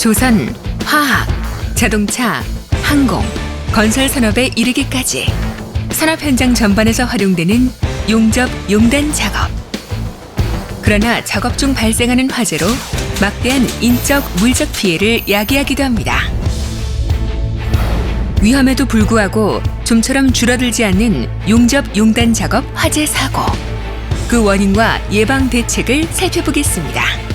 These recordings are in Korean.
조선, 화학, 자동차, 항공, 건설 산업에 이르기까지 산업 현장 전반에서 활용되는 용접, 용단 작업. 그러나 작업 중 발생하는 화재로 막대한 인적, 물적 피해를 야기하기도 합니다. 위험에도 불구하고 좀처럼 줄어들지 않는 용접, 용단 작업 화재 사고. 그 원인과 예방 대책을 살펴보겠습니다.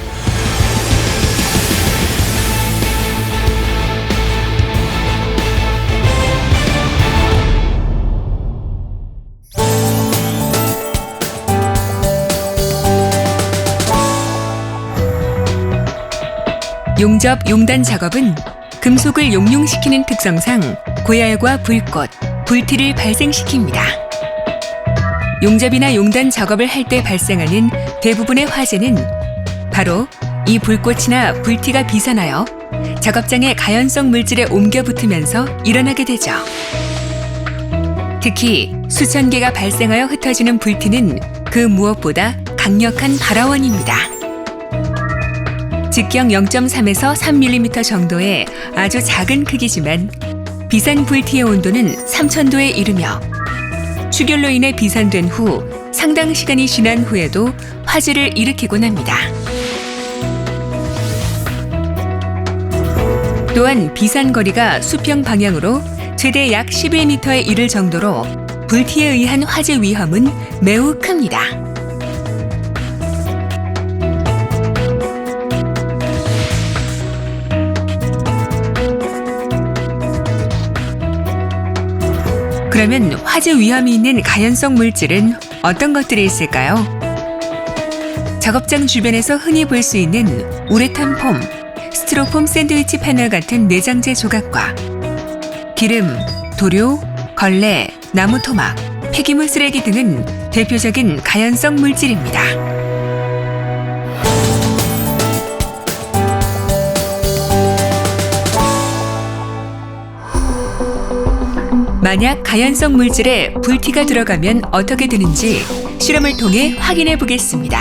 용접, 용단 작업은 금속을 용융시키는 특성상 고열과 불꽃, 불티를 발생시킵니다. 용접이나 용단 작업을 할 때 발생하는 대부분의 화재는 바로 이 불꽃이나 불티가 비산하여 작업장의 가연성 물질에 옮겨 붙으면서 일어나게 되죠. 특히 수천 개가 발생하여 흩어지는 불티는 그 무엇보다 강력한 발화원입니다. 직경 0.3에서 3mm 정도의 아주 작은 크기지만 비산 불티의 온도는 3000도에 이르며 출혈로 인해 비산된 후 상당 시간이 지난 후에도 화재를 일으키곤 합니다. 또한 비산 거리가 수평 방향으로 최대 약 11m에 이를 정도로 불티에 의한 화재 위험은 매우 큽니다. 그러면 화재 위험이 있는 가연성 물질은 어떤 것들이 있을까요? 작업장 주변에서 흔히 볼 수 있는 우레탄 폼, 스티로폼 샌드위치 패널 같은 내장재 조각과 기름, 도료, 걸레, 나무 토막, 폐기물 쓰레기 등은 대표적인 가연성 물질입니다. 만약 가연성 물질에 불티가 들어가면 어떻게 되는지 실험을 통해 확인해 보겠습니다.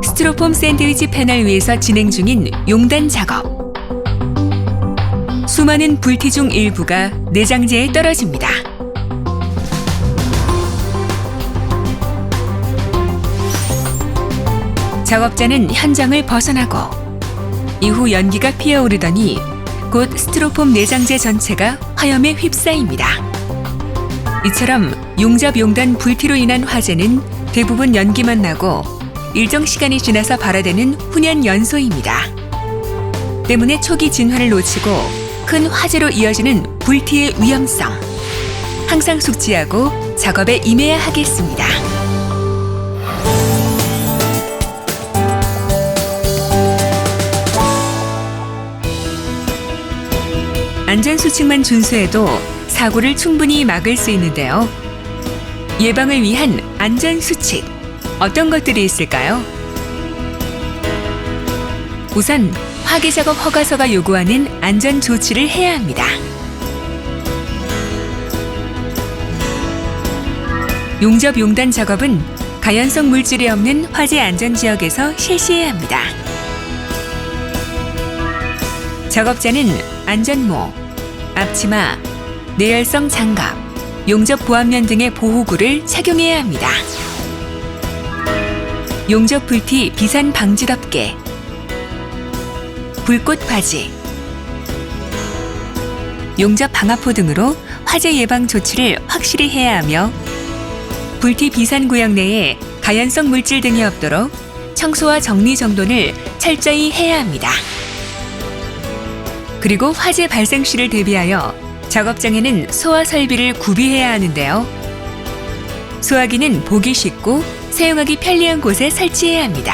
스티로폼 샌드위치 패널 위에서 진행 중인 용단 작업. 수많은 불티 중 일부가 내장재에 떨어집니다. 작업자는 현장을 벗어나고 이후 연기가 피어오르더니 곧 스티로폼 내장재 전체가 화염에 휩싸입니다. 이처럼 용접, 용단 불티로 인한 화재는 대부분 연기만 나고 일정 시간이 지나서 발화되는 훈연 연소입니다. 때문에 초기 진화를 놓치고 큰 화재로 이어지는 불티의 위험성. 항상 숙지하고 작업에 임해야 하겠습니다. 안전수칙만 준수해도 사고를 충분히 막을 수 있는데요. 예방을 위한 안전수칙, 어떤 것들이 있을까요? 우선 화기작업 허가서가 요구하는 안전조치를 해야 합니다. 용접, 용단 작업은 가연성 물질이 없는 화재 안전지역에서 실시해야 합니다. 작업자는 안전모, 앞치마, 내열성 장갑, 용접 보안면 등의 보호구를 착용해야 합니다. 용접 불티 비산 방지 덮개, 불꽃 바지, 용접 방화포 등으로 화재 예방 조치를 확실히 해야 하며 불티 비산 구역 내에 가연성 물질 등이 없도록 청소와 정리 정돈을 철저히 해야 합니다. 그리고 화재 발생 시를 대비하여 작업장에는 소화 설비를 구비해야 하는데요. 소화기는 보기 쉽고 사용하기 편리한 곳에 설치해야 합니다.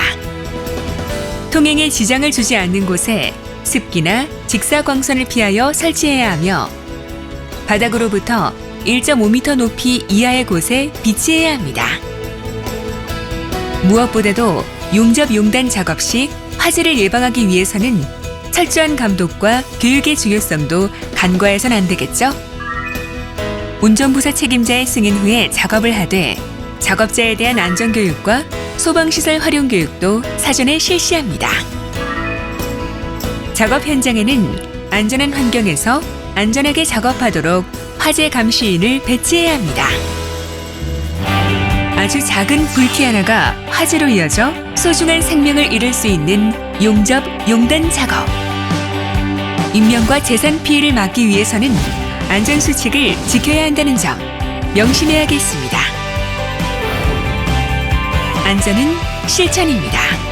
통행에 지장을 주지 않는 곳에 습기나 직사광선을 피하여 설치해야 하며 바닥으로부터 1.5m 높이 이하의 곳에 비치해야 합니다. 무엇보다도 용접, 용단 작업 시 화재를 예방하기 위해서는 철저한 감독과 교육의 중요성도 간과해선 안 되겠죠? 운전부서 책임자의 승인 후에 작업을 하되 작업자에 대한 안전교육과 소방시설 활용 교육도 사전에 실시합니다. 작업 현장에는 안전한 환경에서 안전하게 작업하도록 화재 감시인을 배치해야 합니다. 아주 작은 불티 하나가 화재로 이어져 소중한 생명을 잃을 수 있는 용접, 용단 작업. 인명과 재산 피해를 막기 위해서는 안전수칙을 지켜야 한다는 점 명심해야겠습니다. 안전은 실천입니다.